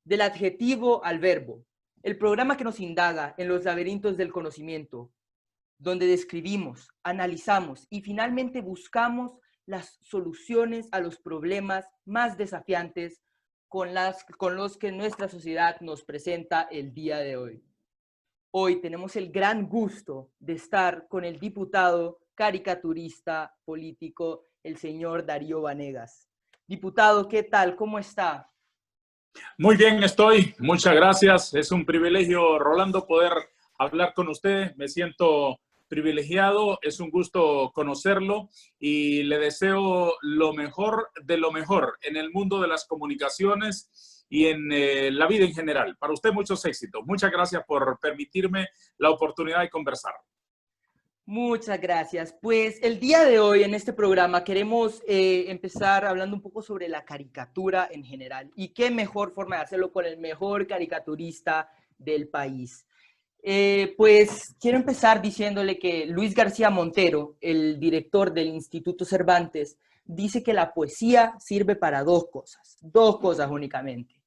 del adjetivo al verbo, el programa que nos indaga en los laberintos del conocimiento, donde describimos, analizamos y finalmente buscamos las soluciones a los problemas más desafiantes con los que nuestra sociedad nos presenta el día de hoy. Hoy tenemos el gran gusto de estar con el diputado, caricaturista, político, el señor Darío Vanegas. Diputado, ¿qué tal? ¿Cómo está? Muy bien estoy, muchas gracias. Es un privilegio, Rolando, poder hablar con usted. Me siento privilegiado, es un gusto conocerlo y le deseo lo mejor de lo mejor en el mundo de las comunicaciones y en la vida en general. Para usted muchos éxitos. Muchas gracias por permitirme la oportunidad de conversar. Muchas gracias. Pues el día de hoy en este programa queremos empezar hablando un poco sobre la caricatura en general. Y qué mejor forma de hacerlo con el mejor caricaturista del país. Pues quiero empezar diciéndole que Luis García Montero, el director del Instituto Cervantes, dice que la poesía sirve para dos cosas únicamente.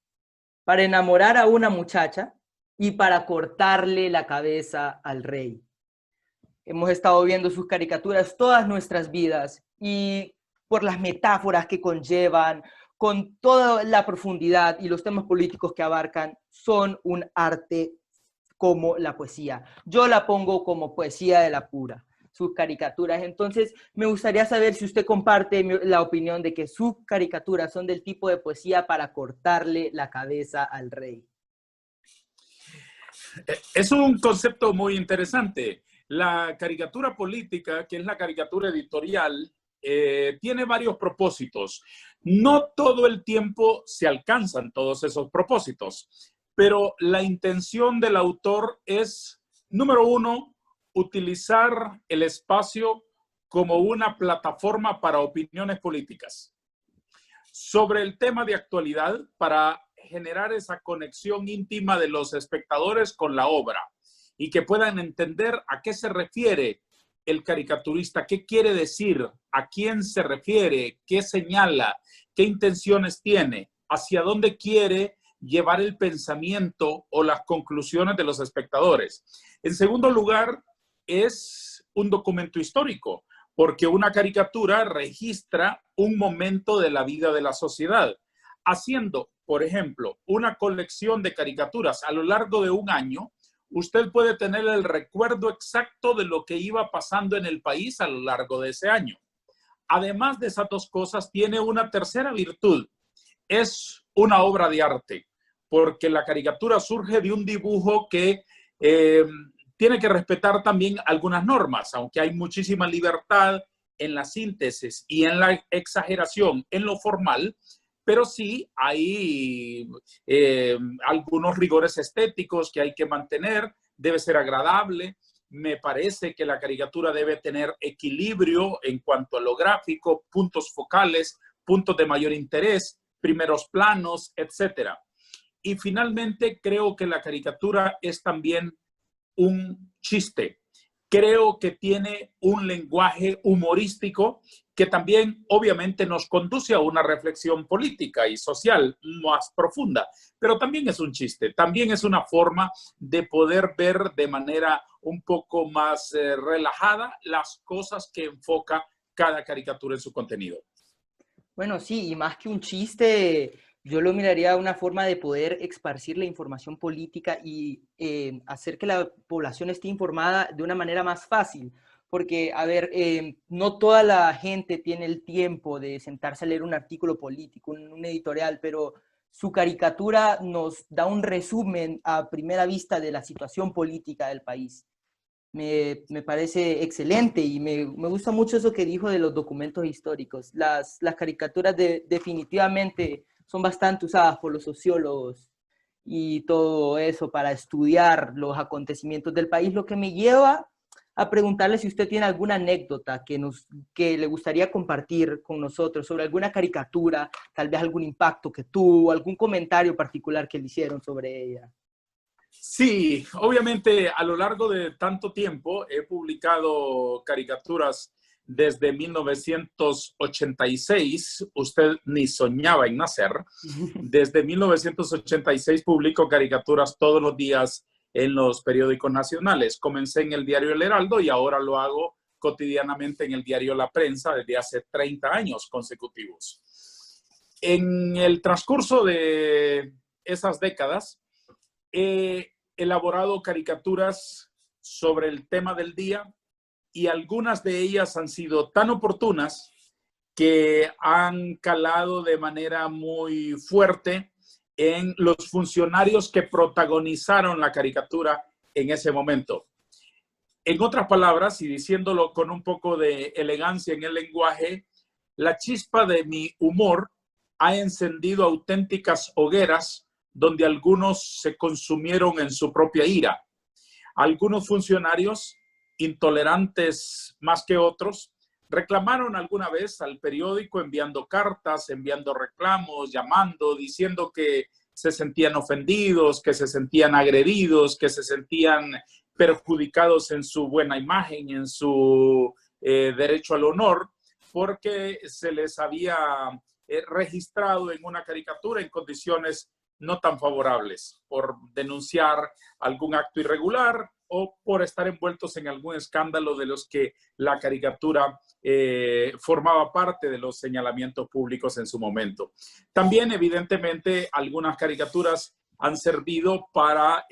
Para enamorar a una muchacha y para cortarle la cabeza al rey. Hemos estado viendo sus caricaturas todas nuestras vidas y por las metáforas que conllevan, con toda la profundidad y los temas políticos que abarcan, son un arte como la poesía. Yo la pongo como poesía de la pura, sus caricaturas. Entonces, me gustaría saber si usted comparte la opinión de que sus caricaturas son del tipo de poesía para cortarle la cabeza al rey. Es un concepto muy interesante. La caricatura política, que es la caricatura editorial, tiene varios propósitos. No todo el tiempo se alcanzan todos esos propósitos, pero la intención del autor es, número uno, utilizar el espacio como una plataforma para opiniones políticas sobre el tema de actualidad para generar esa conexión íntima de los espectadores con la obra y que puedan entender a qué se refiere el caricaturista, qué quiere decir, a quién se refiere, qué señala, qué intenciones tiene, hacia dónde quiere llevar el pensamiento o las conclusiones de los espectadores. En segundo lugar, es un documento histórico, porque una caricatura registra un momento de la vida de la sociedad, haciendo, por ejemplo, una colección de caricaturas a lo largo de un año. Usted puede tener el recuerdo exacto de lo que iba pasando en el país a lo largo de ese año. Además de esas dos cosas, tiene una tercera virtud. Es una obra de arte, porque la caricatura surge de un dibujo que tiene que respetar también algunas normas, aunque hay muchísima libertad en la síntesis y en la exageración, en lo formal, pero sí hay algunos rigores estéticos que hay que mantener, debe ser agradable. Me parece que la caricatura debe tener equilibrio en cuanto a lo gráfico, puntos focales, puntos de mayor interés, primeros planos, etc. Y finalmente creo que la caricatura es también un chiste. Creo que tiene un lenguaje humorístico que también obviamente nos conduce a una reflexión política y social más profunda, pero también es un chiste, también es una forma de poder ver de manera un poco más relajada las cosas que enfoca cada caricatura en su contenido. Bueno, sí, y más que un chiste, yo lo miraría una forma de poder esparcir la información política y hacer que la población esté informada de una manera más fácil. Porque, a ver, no toda la gente tiene el tiempo de sentarse a leer un artículo político, un editorial, pero su caricatura nos da un resumen a primera vista de la situación política del país. Me parece excelente y me gusta mucho eso que dijo de los documentos históricos. Las caricaturas definitivamente son bastante usadas por los sociólogos y todo eso para estudiar los acontecimientos del país, lo que me lleva a preguntarle si usted tiene alguna anécdota que le gustaría compartir con nosotros sobre alguna caricatura, tal vez algún impacto que tuvo, algún comentario particular que le hicieron sobre ella. Sí, obviamente a lo largo de tanto tiempo he publicado caricaturas desde 1986, usted ni soñaba en nacer. Desde 1986 publico caricaturas todos los días en los periódicos nacionales. Comencé en el diario El Heraldo y ahora lo hago cotidianamente en el diario La Prensa desde hace 30 años consecutivos. En el transcurso de esas décadas, he elaborado caricaturas sobre el tema del día y algunas de ellas han sido tan oportunas que han calado de manera muy fuerte en los funcionarios que protagonizaron la caricatura en ese momento. En otras palabras, y diciéndolo con un poco de elegancia en el lenguaje, la chispa de mi humor ha encendido auténticas hogueras donde algunos se consumieron en su propia ira. Algunos funcionarios, intolerantes más que otros, reclamaron alguna vez al periódico enviando cartas, enviando reclamos, llamando, diciendo que se sentían ofendidos, que se sentían agredidos, que se sentían perjudicados en su buena imagen, en su derecho al honor, porque se les había registrado en una caricatura en condiciones no tan favorables, por denunciar algún acto irregular o por estar envueltos en algún escándalo de los que la caricatura formaba parte de los señalamientos públicos en su momento. También, evidentemente, algunas caricaturas han servido para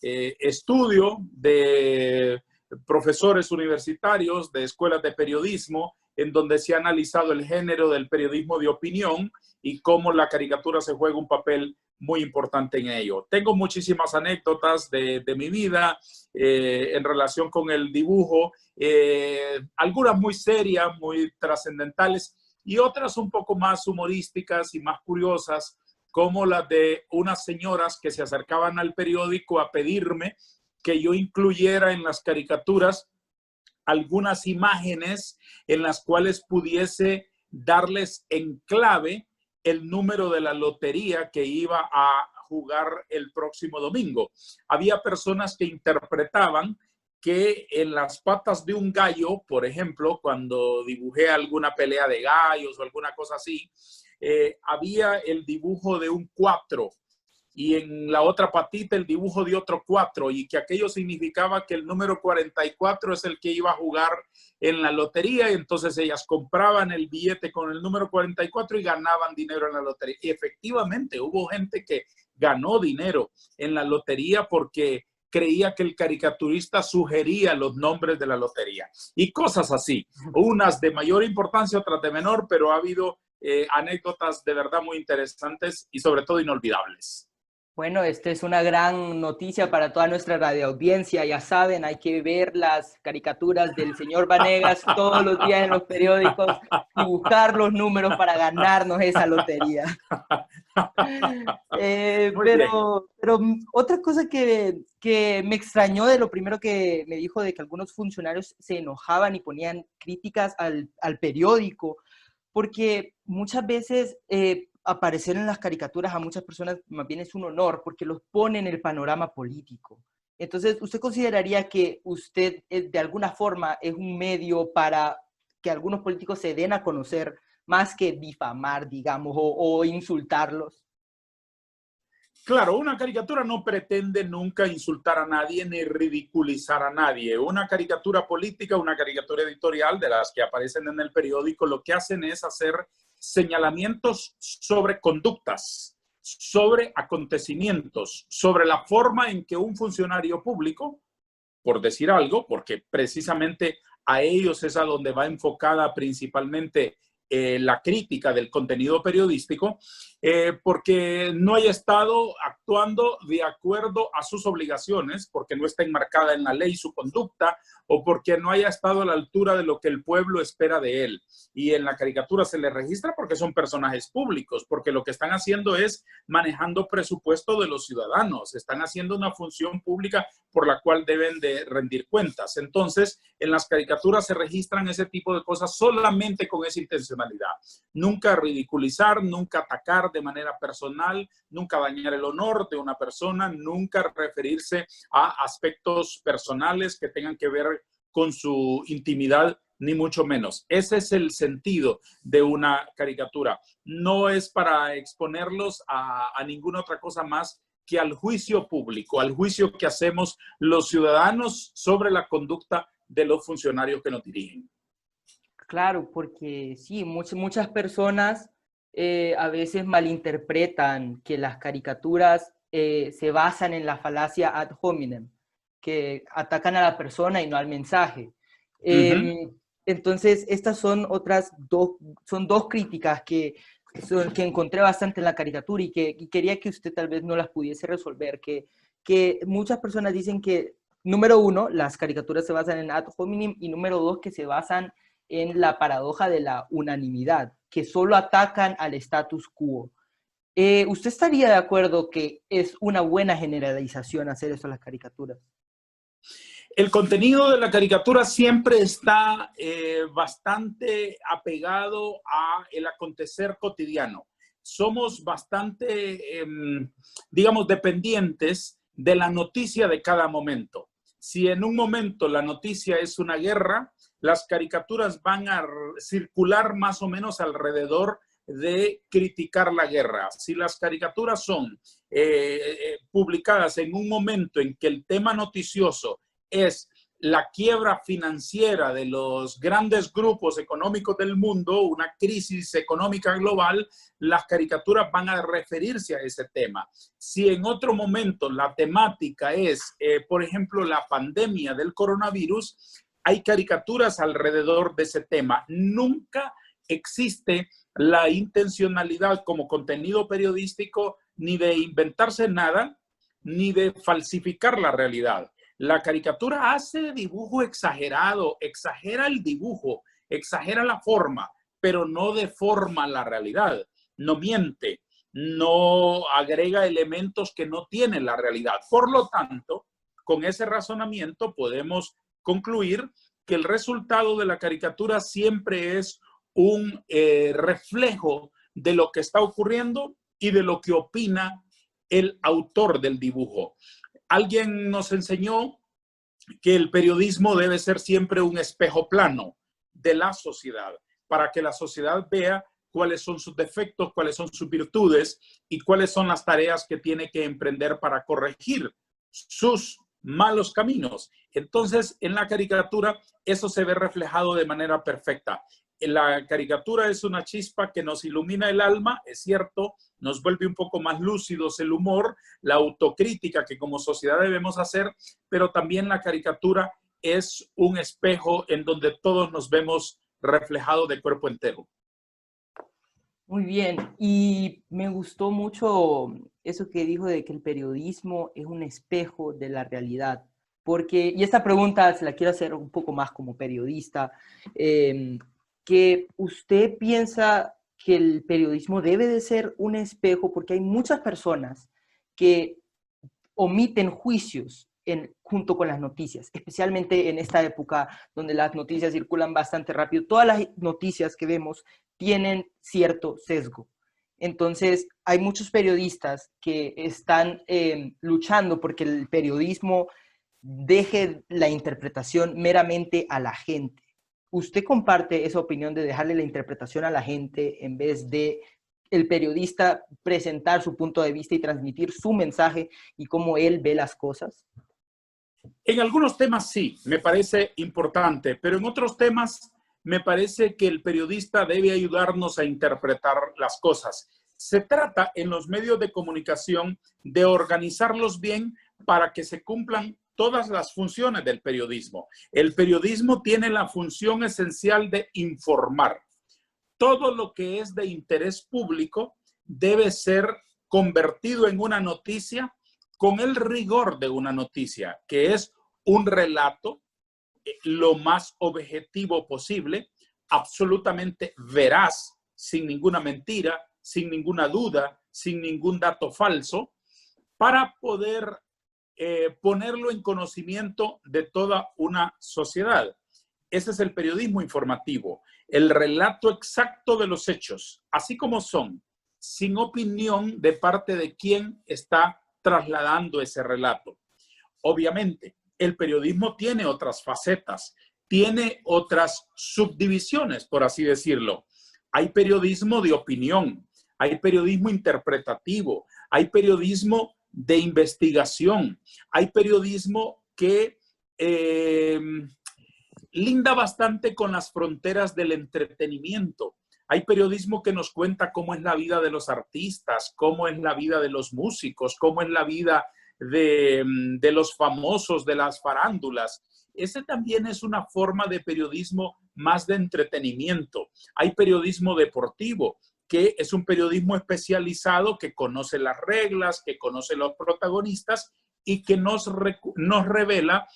estudio de profesores universitarios, de escuelas de periodismo, en donde se ha analizado el género del periodismo de opinión y cómo la caricatura se juega un papel muy importante en ello. Tengo muchísimas anécdotas de mi vida en relación con el dibujo, algunas muy serias, muy trascendentales y otras un poco más humorísticas y más curiosas, como las de unas señoras que se acercaban al periódico a pedirme que yo incluyera en las caricaturas algunas imágenes en las cuales pudiese darles en clave el número de la lotería que iba a jugar el próximo domingo. Había personas que interpretaban que en las patas de un gallo, por ejemplo, cuando dibujé alguna pelea de gallos o alguna cosa así, había el dibujo de un 4 y en la otra patita el dibujo de otro 4 y que aquello significaba que el número 44 es el que iba a jugar en la lotería y entonces ellas compraban el billete con el número 44 y ganaban dinero en la lotería. Y efectivamente hubo gente que ganó dinero en la lotería porque creía que el caricaturista sugería los nombres de la lotería y cosas así, unas de mayor importancia, otras de menor, pero ha habido anécdotas de verdad muy interesantes y sobre todo inolvidables. Bueno, esta es una gran noticia para toda nuestra radioaudiencia. Ya saben, hay que ver las caricaturas del señor Vanegas todos los días en los periódicos y buscar los números para ganarnos esa lotería. Pero otra cosa que me extrañó de lo primero que me dijo, de que algunos funcionarios se enojaban y ponían críticas al periódico, porque muchas veces aparecer en las caricaturas a muchas personas más bien es un honor, porque los pone en el panorama político. Entonces, ¿usted consideraría que usted de alguna forma es un medio para que algunos políticos se den a conocer más que difamar, digamos, o insultarlos? Claro, una caricatura no pretende nunca insultar a nadie ni ridiculizar a nadie. Una caricatura política, una caricatura editorial de las que aparecen en el periódico, lo que hacen es hacer señalamientos sobre conductas, sobre acontecimientos, sobre la forma en que un funcionario público, por decir algo, porque precisamente a ellos es a donde va enfocada principalmente la crítica del contenido periodístico, porque no haya estado actuando de acuerdo a sus obligaciones, porque no está enmarcada en la ley su conducta, o porque no haya estado a la altura de lo que el pueblo espera de él. Y en la caricatura se le registra porque son personajes públicos, porque lo que están haciendo es manejando presupuesto de los ciudadanos, están haciendo una función pública por la cual deben de rendir cuentas. Entonces, en las caricaturas se registran ese tipo de cosas solamente con esa intencionalidad. Nunca ridiculizar, nunca atacar de manera personal, nunca dañar el honor de una persona, nunca referirse a aspectos personales que tengan que ver con su intimidad ni mucho menos. Ese es el sentido de una caricatura. No es para exponerlos a ninguna otra cosa más que al juicio público, al juicio que hacemos los ciudadanos sobre la conducta de los funcionarios que nos dirigen. Claro, porque sí, muchas personas a veces malinterpretan que las caricaturas se basan en la falacia ad hominem, que atacan a la persona y no al mensaje. Ujú. Entonces, estas son son dos críticas que encontré bastante en la caricatura y quería que usted tal vez no las pudiese resolver, que muchas personas dicen que, número uno, las caricaturas se basan en ad hominem y número dos, que se basan en la paradoja de la unanimidad, que solo atacan al status quo. ¿Usted estaría de acuerdo que es una buena generalización hacer eso en las caricaturas? El contenido de la caricatura siempre está bastante apegado a el acontecer cotidiano. Somos bastante, digamos, dependientes de la noticia de cada momento. Si en un momento la noticia es una guerra, las caricaturas van a circular más o menos alrededor de criticar la guerra. Si las caricaturas son publicadas en un momento en que el tema noticioso es la quiebra financiera de los grandes grupos económicos del mundo, una crisis económica global, las caricaturas van a referirse a ese tema. Si en otro momento la temática es, por ejemplo, la pandemia del coronavirus, hay caricaturas alrededor de ese tema. Nunca existe la intencionalidad como contenido periodístico ni de inventarse nada, ni de falsificar la realidad. La caricatura hace dibujo exagerado, exagera el dibujo, exagera la forma, pero no deforma la realidad, no miente, no agrega elementos que no tienen la realidad. Por lo tanto, con ese razonamiento podemos concluir que el resultado de la caricatura siempre es un reflejo de lo que está ocurriendo y de lo que opina el autor del dibujo. Alguien nos enseñó que el periodismo debe ser siempre un espejo plano de la sociedad, para que la sociedad vea cuáles son sus defectos, cuáles son sus virtudes y cuáles son las tareas que tiene que emprender para corregir sus malos caminos. Entonces, en la caricatura, eso se ve reflejado de manera perfecta. La caricatura es una chispa que nos ilumina el alma, es cierto, nos vuelve un poco más lúcidos el humor, la autocrítica que como sociedad debemos hacer, pero también la caricatura es un espejo en donde todos nos vemos reflejados de cuerpo entero. Muy bien, y me gustó mucho eso que dijo de que el periodismo es un espejo de la realidad, porque, y esta pregunta se la quiero hacer un poco más como periodista, que usted piensa que el periodismo debe de ser un espejo, porque hay muchas personas que omiten juicios junto con las noticias, especialmente en esta época donde las noticias circulan bastante rápido. Todas las noticias que vemos tienen cierto sesgo. Entonces, hay muchos periodistas que están luchando porque el periodismo deje la interpretación meramente a la gente. ¿Usted comparte esa opinión de dejarle la interpretación a la gente en vez de el periodista presentar su punto de vista y transmitir su mensaje y cómo él ve las cosas? En algunos temas sí, me parece importante, pero en otros temas me parece que el periodista debe ayudarnos a interpretar las cosas. Se trata en los medios de comunicación de organizarlos bien para que se cumplan todas las funciones del periodismo. El periodismo tiene la función esencial de informar. Todo lo que es de interés público debe ser convertido en una noticia con el rigor de una noticia, que es un relato lo más objetivo posible, absolutamente veraz, sin ninguna mentira, sin ninguna duda, sin ningún dato falso, para poder ponerlo en conocimiento de toda una sociedad. Ese es el periodismo informativo, el relato exacto de los hechos, así como son, sin opinión de parte de quien está trasladando ese relato. Obviamente, el periodismo tiene otras facetas. tiene otras subdivisiones, por así decirlo. Hay periodismo de opinión, hay periodismo interpretativo, hay periodismo de investigación, hay periodismo que linda bastante con las fronteras del entretenimiento. Hay periodismo que nos cuenta cómo es la vida de los artistas, cómo es la vida de los músicos, cómo es la vida de los famosos, de las farándulas. Ese también es una forma de periodismo más de entretenimiento. Hay periodismo deportivo, que es un periodismo especializado que conoce las reglas, que conoce los protagonistas y que nos revela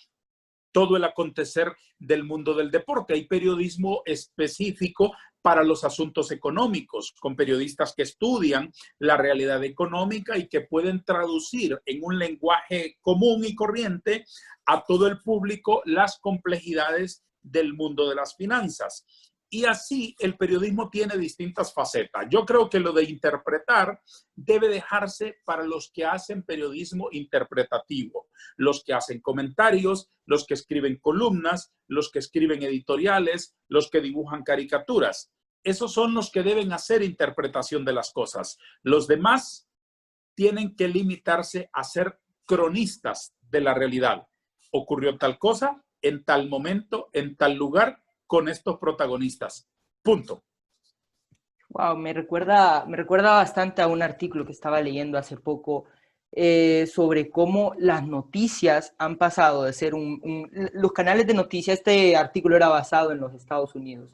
todo el acontecer del mundo del deporte. Hay periodismo específico para los asuntos económicos, con periodistas que estudian la realidad económica y que pueden traducir en un lenguaje común y corriente a todo el público las complejidades del mundo de las finanzas. Y así el periodismo tiene distintas facetas. Yo creo que lo de interpretar debe dejarse para los que hacen periodismo interpretativo, los que hacen comentarios, los que escriben columnas, los que escriben editoriales, los que dibujan caricaturas. Esos son los que deben hacer interpretación de las cosas. Los demás tienen que limitarse a ser cronistas de la realidad. Ocurrió tal cosa en tal momento, en tal lugar, con estos protagonistas. Punto. Wow, me recuerda bastante a un artículo que estaba leyendo hace poco sobre cómo las noticias han pasado de ser los canales de noticias. Este artículo era basado en los Estados Unidos.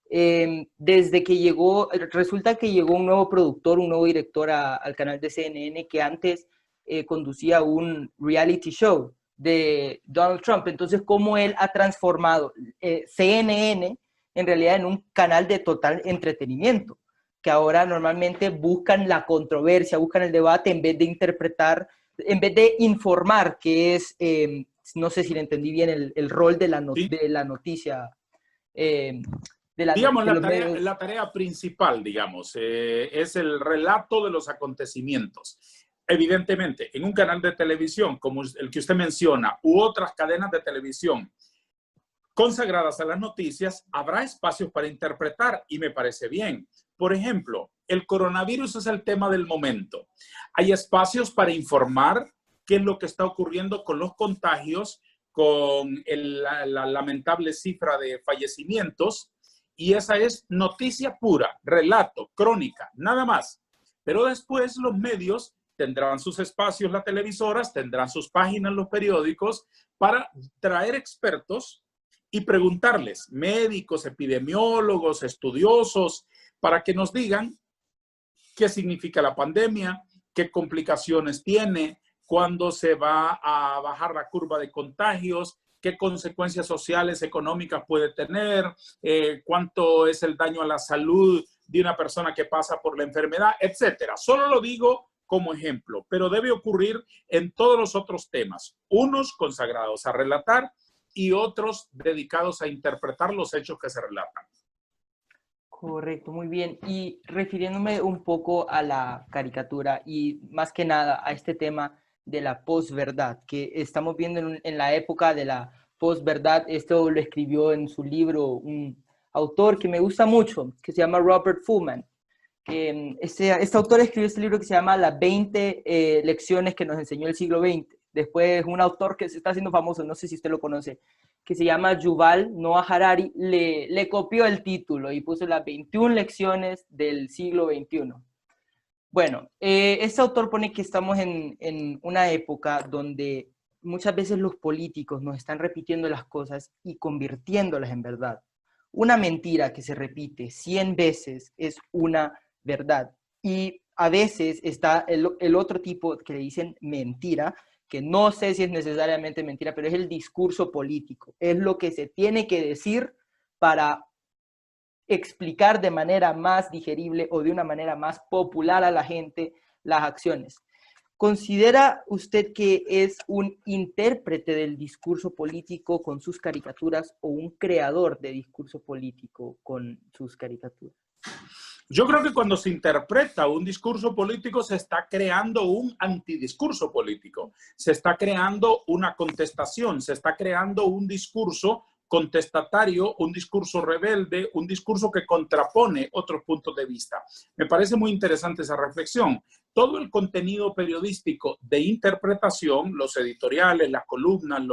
Desde que llegó, resulta que llegó un nuevo productor, un nuevo director al canal de CNN que antes conducía un reality show de Donald Trump. Entonces, cómo él ha transformado CNN en realidad en un canal de total entretenimiento, que ahora normalmente buscan la controversia, buscan el debate en vez de interpretar, en vez de informar, que es, no sé si le entendí bien el rol de la noticia. Digamos, la tarea principal, digamos, es el relato de los acontecimientos. Evidentemente, en un canal de televisión como el que usted menciona u otras cadenas de televisión consagradas a las noticias, habrá espacios para interpretar y me parece bien. Por ejemplo, el coronavirus es el tema del momento. Hay espacios para informar qué es lo que está ocurriendo con los contagios, con la lamentable cifra de fallecimientos, y esa es noticia pura, relato, crónica, nada más. Pero después los medios tendrán sus espacios, las televisoras, tendrán sus páginas, los periódicos, para traer expertos y preguntarles, médicos, epidemiólogos, estudiosos, para que nos digan qué significa la pandemia, qué complicaciones tiene, cuándo se va a bajar la curva de contagios, qué consecuencias sociales, económicas puede tener, cuánto es el daño a la salud de una persona que pasa por la enfermedad, etcétera. Solo lo digo como ejemplo, pero debe ocurrir en todos los otros temas, unos consagrados a relatar y otros dedicados a interpretar los hechos que se relatan. Correcto, muy bien. Y refiriéndome un poco a la caricatura y más que nada a este tema de la posverdad, que estamos viendo en la época de la posverdad. Esto lo escribió en su libro un autor que me gusta mucho, que se llama Robert Fullman. Este autor escribió este libro que se llama Las 20 lecciones que nos enseñó el siglo XX. Después un autor que se está haciendo famoso, no sé si usted lo conoce, que se llama Yuval Noah Harari, le copió el título y puso las 21 lecciones del siglo XXI. Bueno, este autor pone que estamos en una época donde muchas veces los políticos nos están repitiendo las cosas y convirtiéndolas en verdad. Una mentira que se repite 100 veces es una verdad. Y a veces está el otro tipo que le dicen mentira, que no sé si es necesariamente mentira, pero es el discurso político. Es lo que se tiene que decir para explicar de manera más digerible o de una manera más popular a la gente las acciones. ¿Considera usted que es un intérprete del discurso político con sus caricaturas o un creador de discurso político con sus caricaturas? Yo creo que cuando se interpreta un discurso político se está creando un antidiscurso político, se está creando una contestación, se está creando un discurso contestatario, un discurso rebelde, un discurso que contrapone otros puntos de vista. Me parece muy interesante esa reflexión. Todo el contenido periodístico de interpretación, los editoriales, las columnas,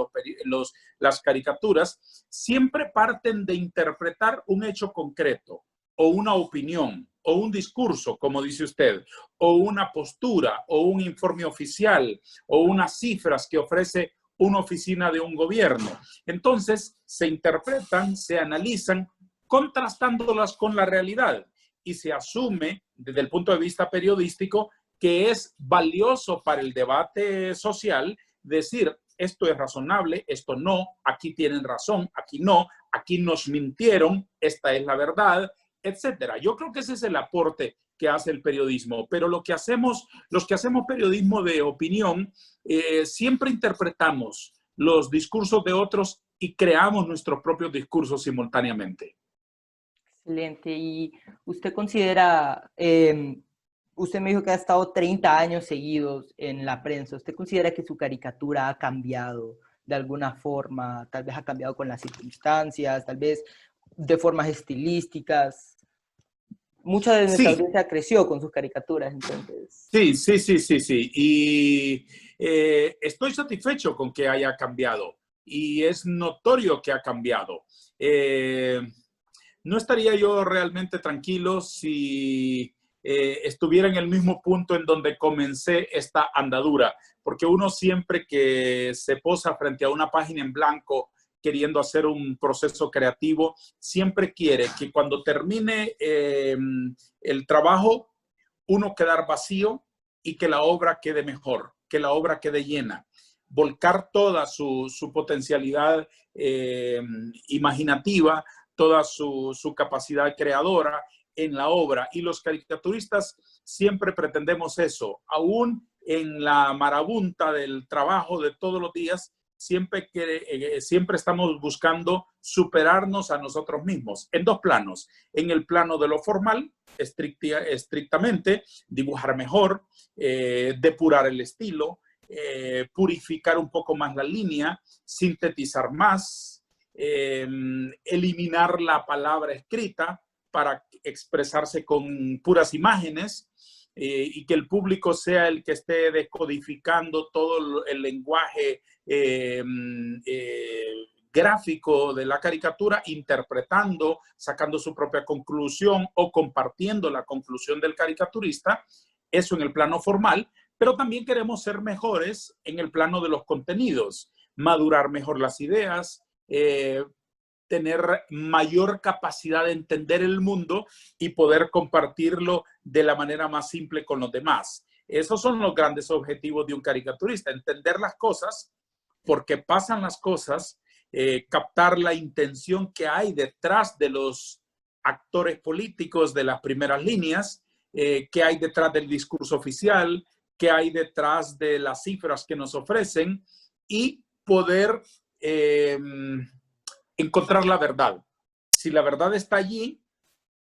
las caricaturas, siempre parten de interpretar un hecho concreto o una opinión o un discurso, como dice usted, o una postura o un informe oficial o unas cifras que ofrece una oficina de un gobierno. Entonces, se interpretan, se analizan, contrastándolas con la realidad y se asume desde el punto de vista periodístico que es valioso para el debate social decir esto es razonable, esto no, aquí tienen razón, aquí no, aquí nos mintieron, esta es la verdad, etcétera. Yo creo que ese es el aporte que hace el periodismo, pero los que hacemos periodismo de opinión, siempre interpretamos los discursos de otros y creamos nuestros propios discursos simultáneamente. Excelente. ¿Y usted considera, usted me dijo que ha estado 30 años seguidos en la prensa, ¿usted considera que su caricatura ha cambiado de alguna forma? Tal vez ha cambiado con las circunstancias, tal vez de formas estilísticas. Mucha de nuestra Sí, audiencia creció con sus caricaturas, entonces. sí. Y estoy satisfecho con que haya cambiado. Y es notorio que ha cambiado. No estaría yo realmente tranquilo si estuviera en el mismo punto en donde comencé esta andadura. Porque uno siempre que se posa frente a una página en blanco queriendo hacer un proceso creativo, siempre quiere que cuando termine el trabajo, uno quedar vacío y que la obra quede mejor, que la obra quede llena. Volcar toda su potencialidad imaginativa, toda su capacidad creadora en la obra. Y los caricaturistas siempre pretendemos eso, aún en la marabunta del trabajo de todos los días, siempre estamos buscando superarnos a nosotros mismos en dos planos. En el plano de lo formal, estrictamente, dibujar mejor, depurar el estilo, purificar un poco más la línea, sintetizar más, eliminar la palabra escrita para expresarse con puras imágenes, y que el público sea el que esté decodificando todo el lenguaje gráfico de la caricatura, interpretando, sacando su propia conclusión o compartiendo la conclusión del caricaturista. Eso en el plano formal, pero también queremos ser mejores en el plano de los contenidos, madurar mejor las ideas, tener mayor capacidad de entender el mundo y poder compartirlo de la manera más simple con los demás. Esos son los grandes objetivos de un caricaturista, entender las cosas, porque pasan las cosas, captar la intención que hay detrás de los actores políticos de las primeras líneas, qué hay detrás del discurso oficial, qué hay detrás de las cifras que nos ofrecen y poder encontrar la verdad. Si la verdad está allí,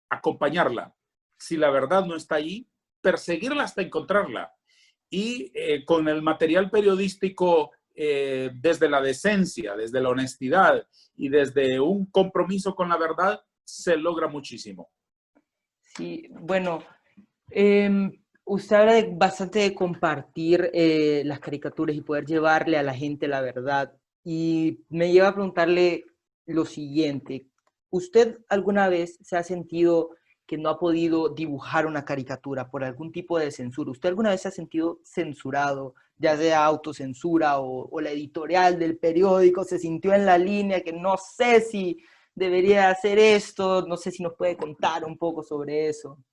acompañarla. Si la verdad no está allí, perseguirla hasta encontrarla. Y con el material periodístico, desde la decencia, desde la honestidad y desde un compromiso con la verdad, se logra muchísimo. Sí, bueno, usted habla bastante de compartir las caricaturas y poder llevarle a la gente la verdad. Y me lleva a preguntarle lo siguiente. ¿Usted alguna vez se ha sentido que no ha podido dibujar una caricatura por algún tipo de censura? ¿Usted alguna vez se ha sentido censurado, ya sea autocensura o la editorial del periódico se sintió en la línea que no sé si debería hacer esto? No sé si nos puede contar un poco sobre eso.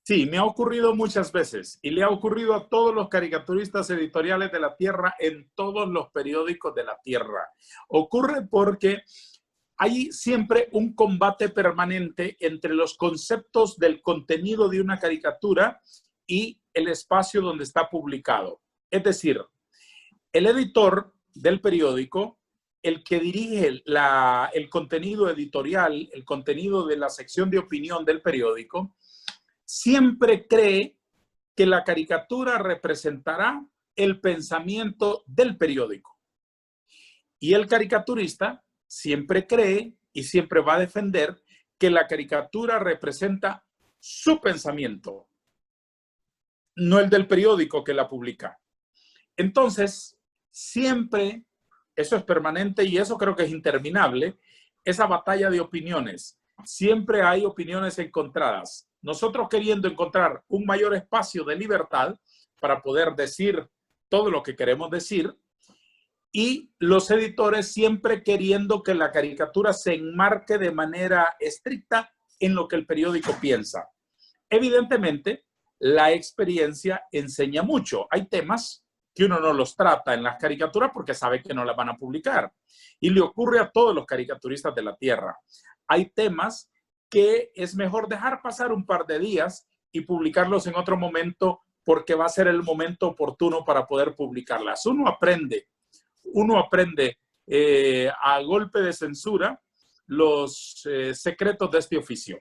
Sí, me ha ocurrido muchas veces y le ha ocurrido a todos los caricaturistas editoriales de la Tierra en todos los periódicos de la Tierra. Ocurre porque hay siempre un combate permanente entre los conceptos del contenido de una caricatura y el espacio donde está publicado. Es decir, el editor del periódico, el que dirige el contenido editorial, el contenido de la sección de opinión del periódico, siempre cree que la caricatura representará el pensamiento del periódico. Y el caricaturista siempre cree y siempre va a defender que la caricatura representa su pensamiento, no el del periódico que la publica. Entonces, siempre, eso es permanente y eso creo que es interminable, esa batalla de opiniones. Siempre hay opiniones encontradas. Nosotros queriendo encontrar un mayor espacio de libertad para poder decir todo lo que queremos decir, y los editores siempre queriendo que la caricatura se enmarque de manera estricta en lo que el periódico piensa. Evidentemente, la experiencia enseña mucho. Hay temas que uno no los trata en las caricaturas porque sabe que no las van a publicar. Y le ocurre a todos los caricaturistas de la Tierra. Hay temas que es mejor dejar pasar un par de días y publicarlos en otro momento porque va a ser el momento oportuno para poder publicarlas. Uno aprende a golpe de censura los secretos de este oficio.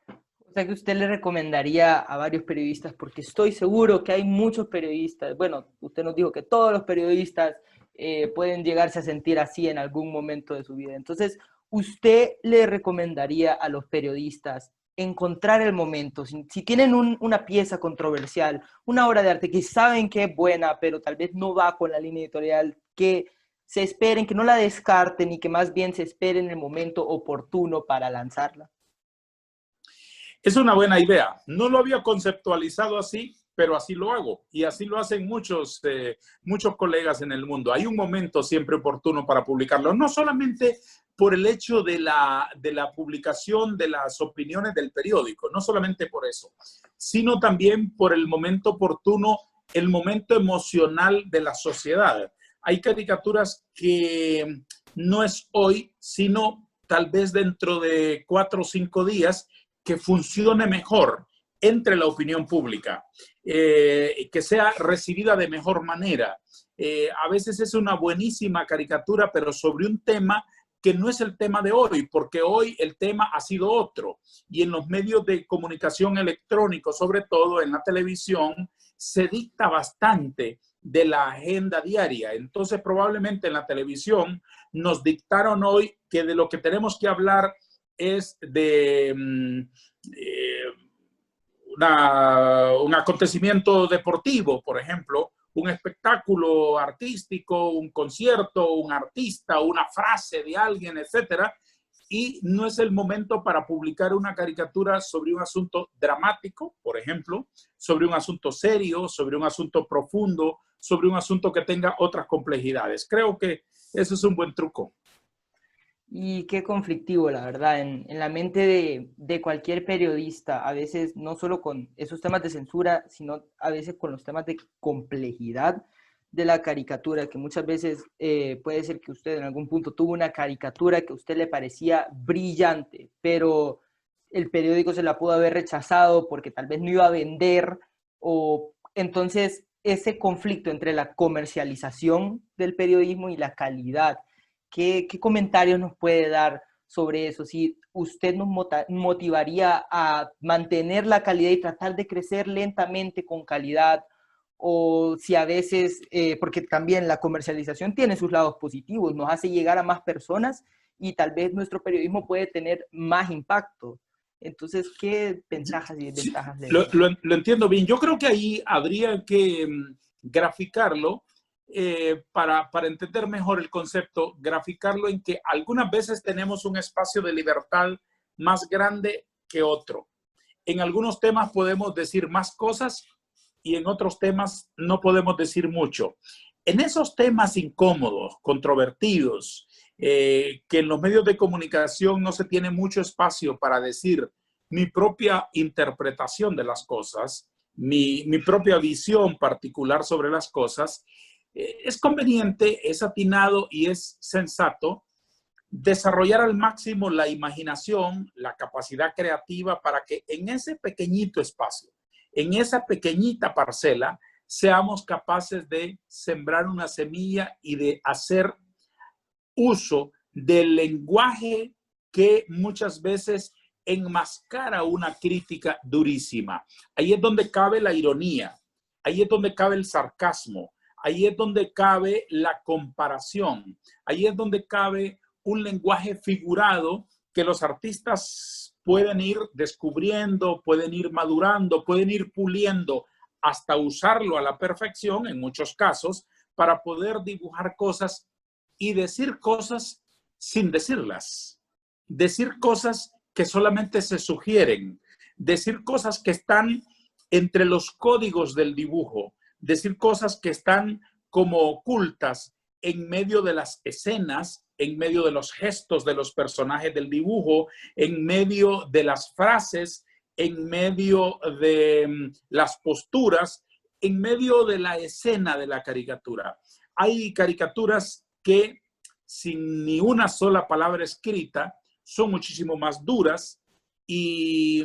O sea que usted le recomendaría a varios periodistas, porque estoy seguro que hay muchos periodistas, bueno, usted nos dijo que todos los periodistas pueden llegarse a sentir así en algún momento de su vida. Entonces, ¿usted le recomendaría a los periodistas encontrar el momento? Si tienen una pieza controversial, una obra de arte que saben que es buena, pero tal vez no va con la línea editorial, que se esperen, que no la descarten y que más bien se esperen el momento oportuno para lanzarla. Es una buena idea. No lo había conceptualizado así, pero así lo hago. Y así lo hacen muchos colegas en el mundo. Hay un momento siempre oportuno para publicarlo. No solamente por el hecho de la publicación de las opiniones del periódico, no solamente por eso, sino también por el momento oportuno, el momento emocional de la sociedad. Hay caricaturas que no es hoy, sino tal vez dentro de 4 o 5 días, que funcione mejor entre la opinión pública, que sea recibida de mejor manera. A veces es una buenísima caricatura, pero sobre un tema que no es el tema de hoy, porque hoy el tema ha sido otro. Y en los medios de comunicación electrónicos, sobre todo en la televisión, se dicta bastante de la agenda diaria. Entonces, probablemente en la televisión nos dictaron hoy que de lo que tenemos que hablar es de un acontecimiento deportivo, por ejemplo, un espectáculo artístico, un concierto, un artista, una frase de alguien, etcétera, y no es el momento para publicar una caricatura sobre un asunto dramático, por ejemplo, sobre un asunto serio, sobre un asunto profundo, sobre un asunto que tenga otras complejidades. Creo que eso es un buen truco. Y qué conflictivo, la verdad, en la mente de cualquier periodista, a veces no solo con esos temas de censura, sino a veces con los temas de complejidad de la caricatura, que muchas veces puede ser que usted en algún punto tuvo una caricatura que a usted le parecía brillante, pero el periódico se la pudo haber rechazado porque tal vez no iba a vender, o entonces ese conflicto entre la comercialización del periodismo y la calidad. ¿Qué comentarios nos puede dar sobre eso? Si usted nos motivaría a mantener la calidad y tratar de crecer lentamente con calidad, o si a veces, porque también la comercialización tiene sus lados positivos, nos hace llegar a más personas y tal vez nuestro periodismo puede tener más impacto. Entonces, ¿qué ventajas y desventajas le ven? Lo entiendo bien. Yo creo que ahí habría que graficarlo. Para entender mejor el concepto, graficarlo en que algunas veces tenemos un espacio de libertad más grande que otro. En algunos temas podemos decir más cosas y en otros temas no podemos decir mucho. En esos temas incómodos, controvertidos, que en los medios de comunicación no se tiene mucho espacio para decir mi propia interpretación de las cosas, mi propia visión particular sobre las cosas, es conveniente, es atinado y es sensato desarrollar al máximo la imaginación, la capacidad creativa para que en ese pequeñito espacio, en esa pequeñita parcela, seamos capaces de sembrar una semilla y de hacer uso del lenguaje que muchas veces enmascara una crítica durísima. Ahí es donde cabe la ironía, ahí es donde cabe el sarcasmo, ahí es donde cabe la comparación, ahí es donde cabe un lenguaje figurado que los artistas pueden ir descubriendo, pueden ir madurando, pueden ir puliendo hasta usarlo a la perfección en muchos casos para poder dibujar cosas y decir cosas sin decirlas. Decir cosas que solamente se sugieren, decir cosas que están entre los códigos del dibujo, decir cosas que están como ocultas en medio de las escenas, en medio de los gestos de los personajes del dibujo, en medio de las frases, en medio de las posturas, en medio de la escena de la caricatura. Hay caricaturas que sin ni una sola palabra escrita son muchísimo más duras y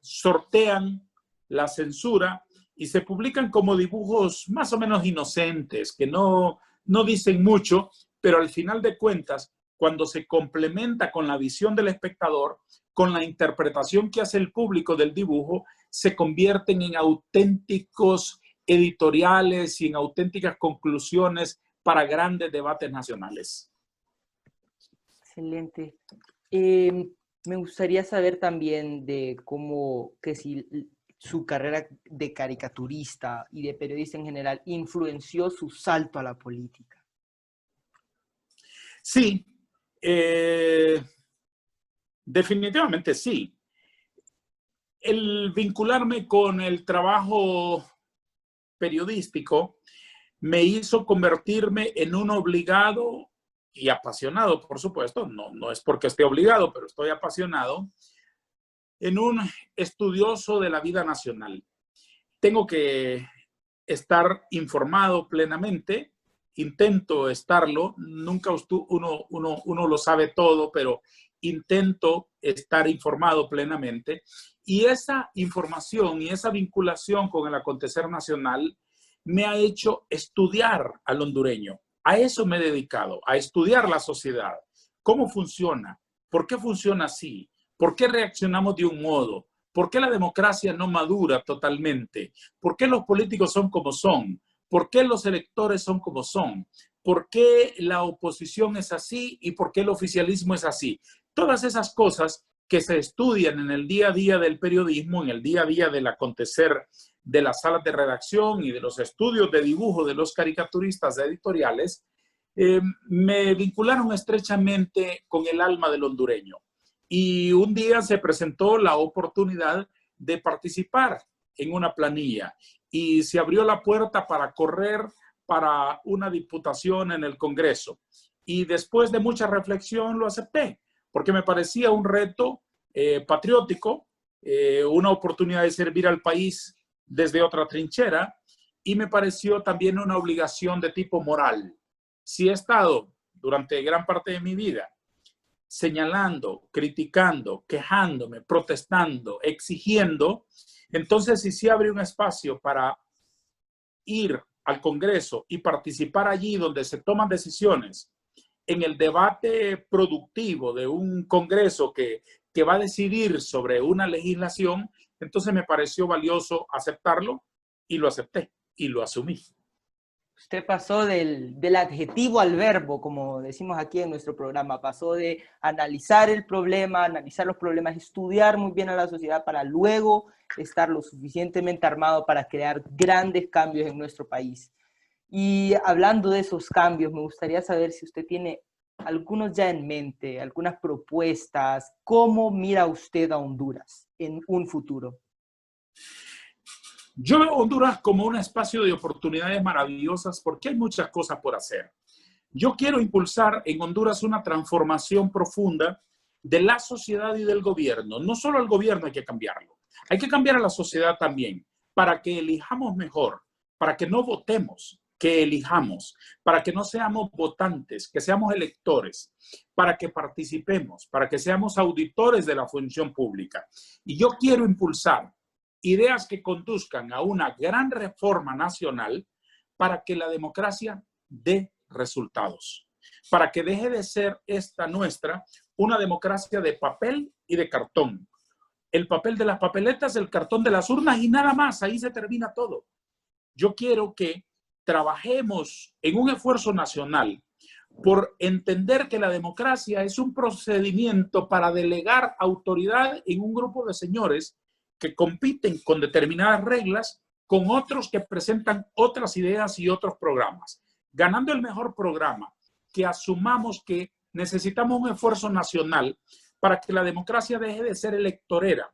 sortean la censura y se publican como dibujos más o menos inocentes, que no dicen mucho, pero al final de cuentas, cuando se complementa con la visión del espectador, con la interpretación que hace el público del dibujo, se convierten en auténticos editoriales y en auténticas conclusiones para grandes debates nacionales. Excelente. Me gustaría saber también de cómo, que si su carrera de caricaturista y de periodista en general influenció su salto a la política. Sí, definitivamente sí. El vincularme con el trabajo periodístico me hizo convertirme en un obligado y apasionado, por supuesto, no es porque esté obligado, pero estoy apasionado, en un estudioso de la vida nacional. Tengo que estar informado plenamente, intento estarlo, nunca uno lo sabe todo, pero intento estar informado plenamente. Y esa información y esa vinculación con el acontecer nacional me ha hecho estudiar al hondureño. A eso me he dedicado, a estudiar la sociedad. ¿Cómo funciona? ¿Por qué funciona así? ¿Por qué reaccionamos de un modo? ¿Por qué la democracia no madura totalmente? ¿Por qué los políticos son como son? ¿Por qué los electores son como son? ¿Por qué la oposición es así y por qué el oficialismo es así? Todas esas cosas que se estudian en el día a día del periodismo, en el día a día del acontecer de las salas de redacción y de los estudios de dibujo de los caricaturistas editoriales, me vincularon estrechamente con el alma del hondureño. Y un día se presentó la oportunidad de participar en una planilla y se abrió la puerta para correr para una diputación en el Congreso. Y después de mucha reflexión lo acepté, porque me parecía un reto patriótico, una oportunidad de servir al país desde otra trinchera, y me pareció también una obligación de tipo moral. Si he estado durante gran parte de mi vida señalando, criticando, quejándome, protestando, exigiendo, entonces si se abre un espacio para ir al Congreso y participar allí donde se toman decisiones, en el debate productivo de un Congreso que va a decidir sobre una legislación, entonces me pareció valioso aceptarlo y lo acepté y lo asumí. Usted pasó del adjetivo al verbo, como decimos aquí en nuestro programa. Pasó de analizar el problema, analizar los problemas, estudiar muy bien a la sociedad para luego estar lo suficientemente armado para crear grandes cambios en nuestro país. Y hablando de esos cambios, me gustaría saber si usted tiene algunos ya en mente, algunas propuestas. ¿Cómo mira usted a Honduras en un futuro? Yo veo Honduras como un espacio de oportunidades maravillosas porque hay muchas cosas por hacer. Yo quiero impulsar en Honduras una transformación profunda de la sociedad y del gobierno. No solo el gobierno hay que cambiarlo, hay que cambiar a la sociedad también para que elijamos mejor, para que no votemos, que elijamos, para que no seamos votantes, que seamos electores, para que participemos, para que seamos auditores de la función pública. Y yo quiero impulsar ideas que conduzcan a una gran reforma nacional para que la democracia dé resultados, para que deje de ser esta nuestra una democracia de papel y de cartón. El papel de las papeletas, el cartón de las urnas y nada más, ahí se termina todo. Yo quiero que trabajemos en un esfuerzo nacional por entender que la democracia es un procedimiento para delegar autoridad en un grupo de señores que compiten con determinadas reglas con otros que presentan otras ideas y otros programas. Ganando el mejor programa, que asumamos que necesitamos un esfuerzo nacional para que la democracia deje de ser electorera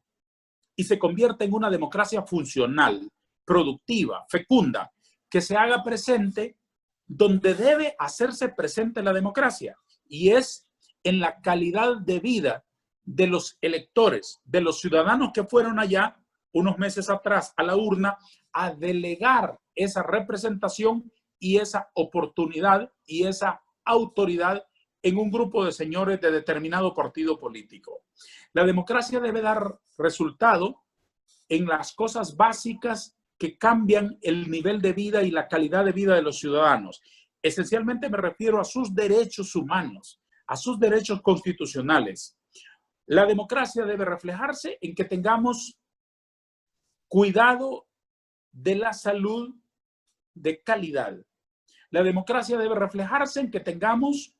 y se convierta en una democracia funcional, productiva, fecunda, que se haga presente donde debe hacerse presente la democracia, y es en la calidad de vida de los electores, de los ciudadanos que fueron allá unos meses atrás a la urna a delegar esa representación y esa oportunidad y esa autoridad en un grupo de señores de determinado partido político. La democracia debe dar resultado en las cosas básicas que cambian el nivel de vida y la calidad de vida de los ciudadanos. Esencialmente me refiero a sus derechos humanos, a sus derechos constitucionales. La democracia debe reflejarse en que tengamos cuidado de la salud de calidad. La democracia debe reflejarse en que tengamos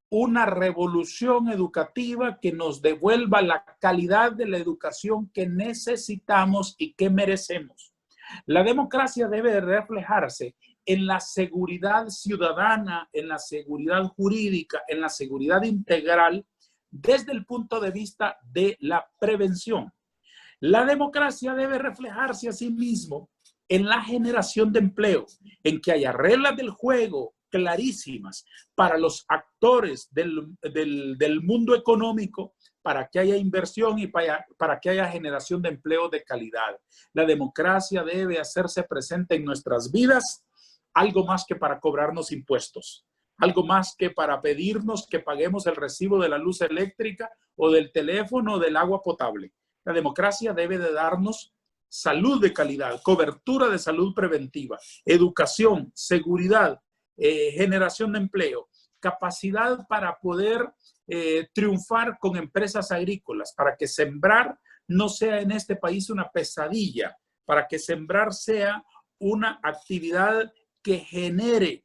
una revolución educativa que nos devuelva la calidad de la educación que necesitamos y que merecemos. La democracia debe reflejarse en la seguridad ciudadana, en la seguridad jurídica, en la seguridad integral desde el punto de vista de la prevención. La democracia debe reflejarse a sí mismo en la generación de empleo, en que haya reglas del juego clarísimas para los actores del mundo económico, para que haya inversión y para que haya generación de empleo de calidad. La democracia debe hacerse presente en nuestras vidas, algo más que para cobrarnos impuestos, algo más que para pedirnos que paguemos el recibo de la luz eléctrica o del teléfono o del agua potable. La democracia debe de darnos salud de calidad, cobertura de salud preventiva, educación, seguridad, generación de empleo, capacidad para poder triunfar con empresas agrícolas, para que sembrar no sea en este país una pesadilla, para que sembrar sea una actividad que genere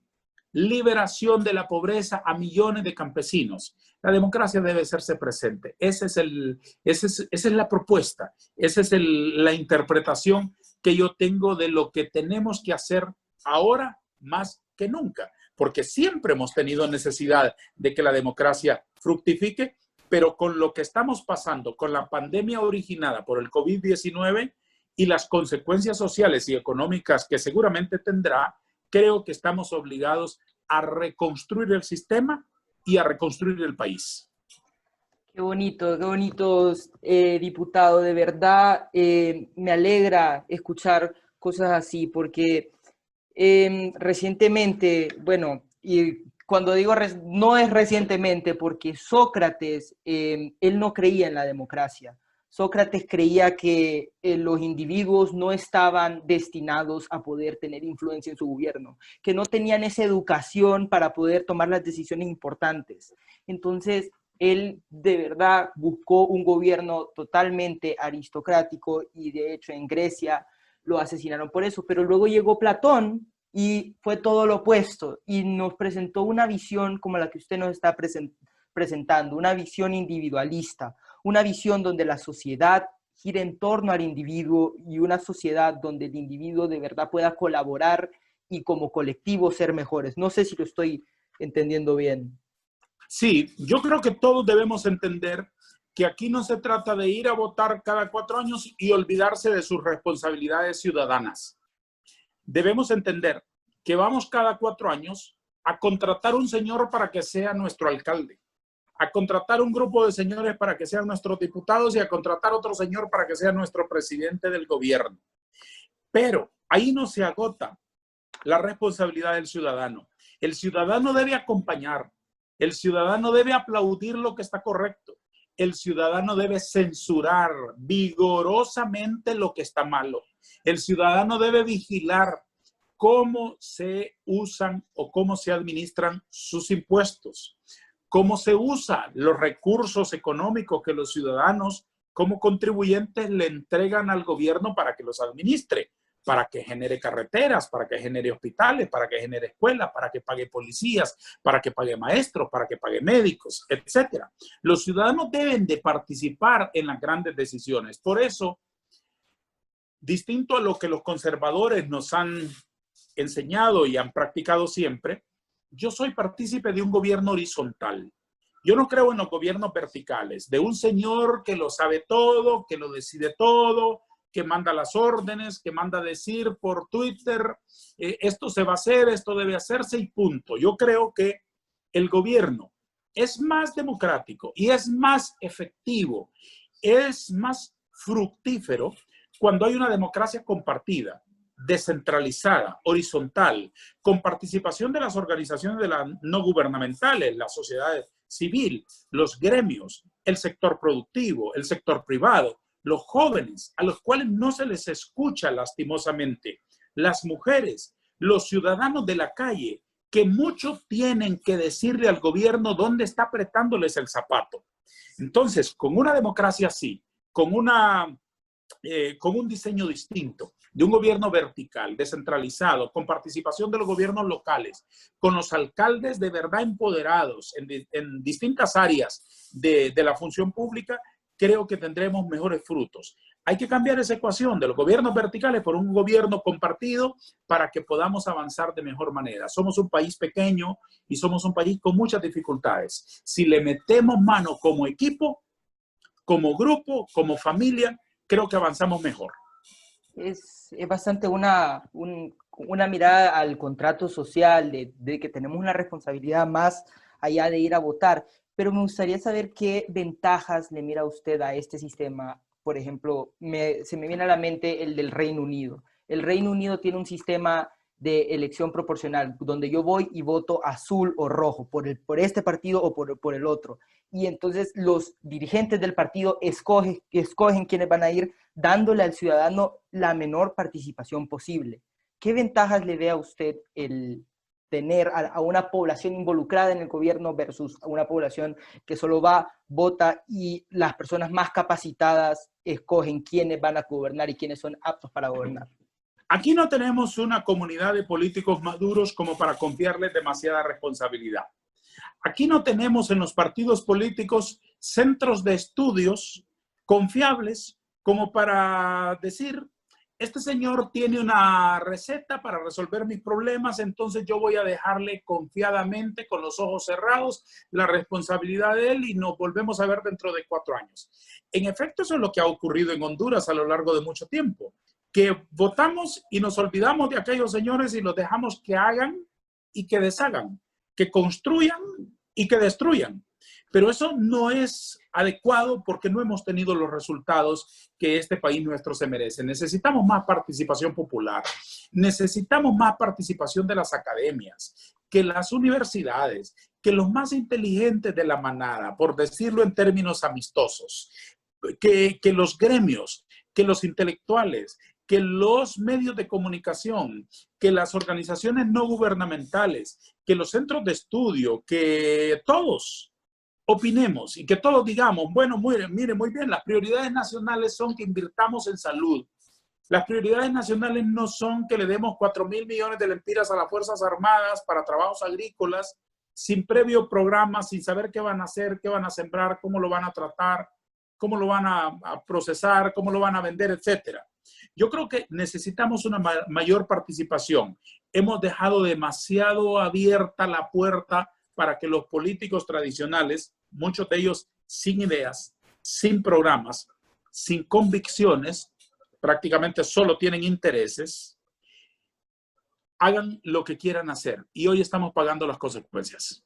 liberación de la pobreza a millones de campesinos. La democracia debe hacerse presente. Esa es la propuesta, esa es la interpretación que yo tengo de lo que tenemos que hacer ahora más que nunca, porque siempre hemos tenido necesidad de que la democracia fructifique, pero con lo que estamos pasando, con la pandemia originada por el COVID-19 y las consecuencias sociales y económicas que seguramente tendrá, creo que estamos obligados a reconstruir el sistema y a reconstruir el país. Qué bonito, diputado. De verdad, me alegra escuchar cosas así, porque recientemente, bueno, y cuando digo no es recientemente, porque Sócrates, él no creía en la democracia. Sócrates creía que los individuos no estaban destinados a poder tener influencia en su gobierno, que no tenían esa educación para poder tomar las decisiones importantes. Entonces, él de verdad buscó un gobierno totalmente aristocrático y de hecho en Grecia lo asesinaron por eso. Pero luego llegó Platón y fue todo lo opuesto y nos presentó una visión como la que usted nos está presentando, una visión individualista, una visión donde la sociedad gira en torno al individuo y una sociedad donde el individuo de verdad pueda colaborar y como colectivo ser mejores. No sé si lo estoy entendiendo bien. Sí, yo creo que todos debemos entender que aquí no se trata de ir a votar cada 4 años y olvidarse de sus responsabilidades ciudadanas. Debemos entender que vamos cada 4 años a contratar un señor para que sea nuestro alcalde, a contratar un grupo de señores para que sean nuestros diputados y a contratar otro señor para que sea nuestro presidente del gobierno. Pero ahí no se agota la responsabilidad del ciudadano. El ciudadano debe acompañar, el ciudadano debe aplaudir lo que está correcto, el ciudadano debe censurar vigorosamente lo que está malo, el ciudadano debe vigilar cómo se usan o cómo se administran sus impuestos, cómo se usan los recursos económicos que los ciudadanos como contribuyentes le entregan al gobierno para que los administre, para que genere carreteras, para que genere hospitales, para que genere escuelas, para que pague policías, para que pague maestros, para que pague médicos, etc. Los ciudadanos deben de participar en las grandes decisiones. Por eso, distinto a lo que los conservadores nos han enseñado y han practicado siempre, yo soy partícipe de un gobierno horizontal. Yo no creo en los gobiernos verticales, de un señor que lo sabe todo, que lo decide todo, que manda las órdenes, que manda decir por Twitter, esto se va a hacer, esto debe hacerse y punto. Yo creo que el gobierno es más democrático y es más efectivo, es más fructífero cuando hay una democracia compartida, descentralizada, horizontal, con participación de las organizaciones de las no gubernamentales, la sociedad civil, los gremios, el sector productivo, el sector privado, los jóvenes, a los cuales no se les escucha lastimosamente, las mujeres, los ciudadanos de la calle, que mucho tienen que decirle al gobierno dónde está apretándoles el zapato. Entonces, con una democracia así, con un diseño distinto, de un gobierno vertical, descentralizado, con participación de los gobiernos locales, con los alcaldes de verdad empoderados en distintas áreas de la función pública, creo que tendremos mejores frutos. Hay que cambiar esa ecuación de los gobiernos verticales por un gobierno compartido para que podamos avanzar de mejor manera. Somos un país pequeño y somos un país con muchas dificultades. Si le metemos mano como equipo, como grupo, como familia, creo que avanzamos mejor. Es bastante una mirada al contrato social, de que tenemos una responsabilidad más allá de ir a votar. Pero me gustaría saber qué ventajas le mira usted a este sistema. Por ejemplo, se me viene a la mente el del Reino Unido. El Reino Unido tiene un sistema de elección proporcional, donde yo voy y voto azul o rojo, por este partido o por el otro. Y entonces los dirigentes del partido escogen quiénes van a ir, dándole al ciudadano la menor participación posible. ¿Qué ventajas le ve a usted el tener a una población involucrada en el gobierno versus a una población que solo va, vota y las personas más capacitadas escogen quiénes van a gobernar y quiénes son aptos para gobernar? Aquí no tenemos una comunidad de políticos maduros como para confiarles demasiada responsabilidad. Aquí no tenemos en los partidos políticos centros de estudios confiables como para decir, este señor tiene una receta para resolver mis problemas, entonces yo voy a dejarle confiadamente, con los ojos cerrados, la responsabilidad de él y nos volvemos a ver dentro de 4 años. En efecto, eso es lo que ha ocurrido en Honduras a lo largo de mucho tiempo, que votamos y nos olvidamos de aquellos señores y los dejamos que hagan y que deshagan, que construyan y que destruyan. Pero eso no es adecuado porque no hemos tenido los resultados que este país nuestro se merece. Necesitamos más participación popular, necesitamos más participación de las academias, que las universidades, que los más inteligentes de la manada, por decirlo en términos amistosos, que los gremios, que los intelectuales, que los medios de comunicación, que las organizaciones no gubernamentales, que los centros de estudio, que todos opinemos y que todos digamos, bueno, mire, muy bien, las prioridades nacionales son que invirtamos en salud. Las prioridades nacionales no son que le demos 4.000 millones de lempiras a las Fuerzas Armadas para trabajos agrícolas, sin previo programa, sin saber qué van a hacer, qué van a sembrar, cómo lo van a tratar, cómo lo van a procesar, cómo lo van a vender, etcétera. Yo creo que necesitamos una mayor participación. Hemos dejado demasiado abierta la puerta para que los políticos tradicionales, muchos de ellos sin ideas, sin programas, sin convicciones, prácticamente solo tienen intereses, hagan lo que quieran hacer. Y hoy estamos pagando las consecuencias.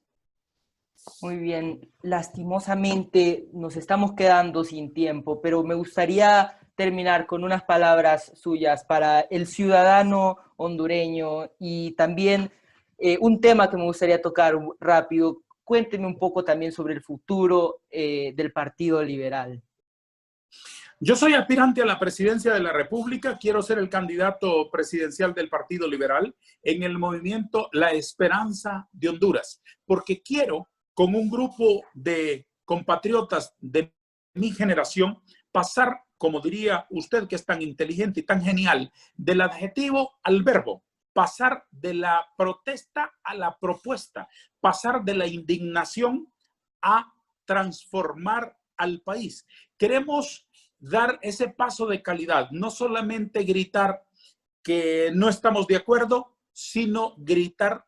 Muy bien, lastimosamente nos estamos quedando sin tiempo, pero me gustaría terminar con unas palabras suyas para el ciudadano hondureño y también un tema que me gustaría tocar rápido. Cuénteme un poco también sobre el futuro del Partido Liberal. Yo soy aspirante a la presidencia de la República, quiero ser el candidato presidencial del Partido Liberal en el movimiento La Esperanza de Honduras, porque quiero, con un grupo de compatriotas de mi generación, pasar como diría usted que es tan inteligente y tan genial, del adjetivo al verbo, pasar de la protesta a la propuesta, pasar de la indignación a transformar al país. Queremos dar ese paso de calidad, no solamente gritar que no estamos de acuerdo, sino gritar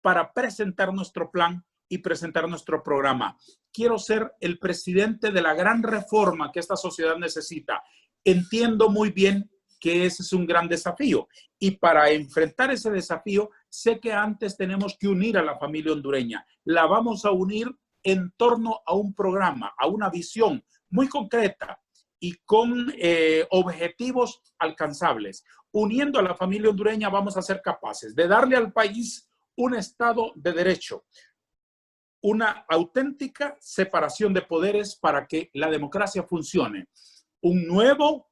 para presentar nuestro plan y presentar nuestro programa. Quiero ser el presidente de la gran reforma que esta sociedad necesita. Entiendo muy bien que ese es un gran desafío y para enfrentar ese desafío sé que antes tenemos que unir a la familia hondureña. La vamos a unir en torno a un programa, a una visión muy concreta y con objetivos alcanzables. Uniendo a la familia hondureña vamos a ser capaces de darle al país un Estado de Derecho, una auténtica separación de poderes para que la democracia funcione, un nuevo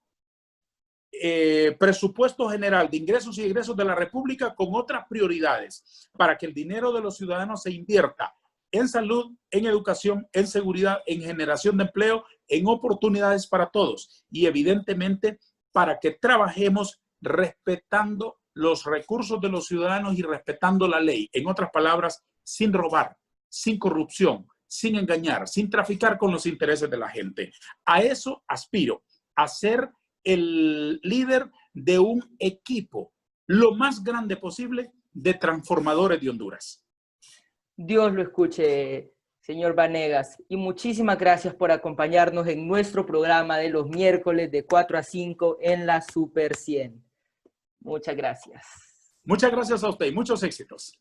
presupuesto general de ingresos y egresos de la República con otras prioridades para que el dinero de los ciudadanos se invierta en salud, en educación, en seguridad, en generación de empleo, en oportunidades para todos y evidentemente para que trabajemos respetando los recursos de los ciudadanos y respetando la ley. En otras palabras, sin robar, sin corrupción, sin engañar, sin traficar con los intereses de la gente. A eso aspiro, a ser el líder de un equipo lo más grande posible de transformadores de Honduras. Dios lo escuche, señor Vanegas, y muchísimas gracias por acompañarnos en nuestro programa de los miércoles de 4 a 5 en la Super 100. Muchas gracias. Muchas gracias a usted y muchos éxitos.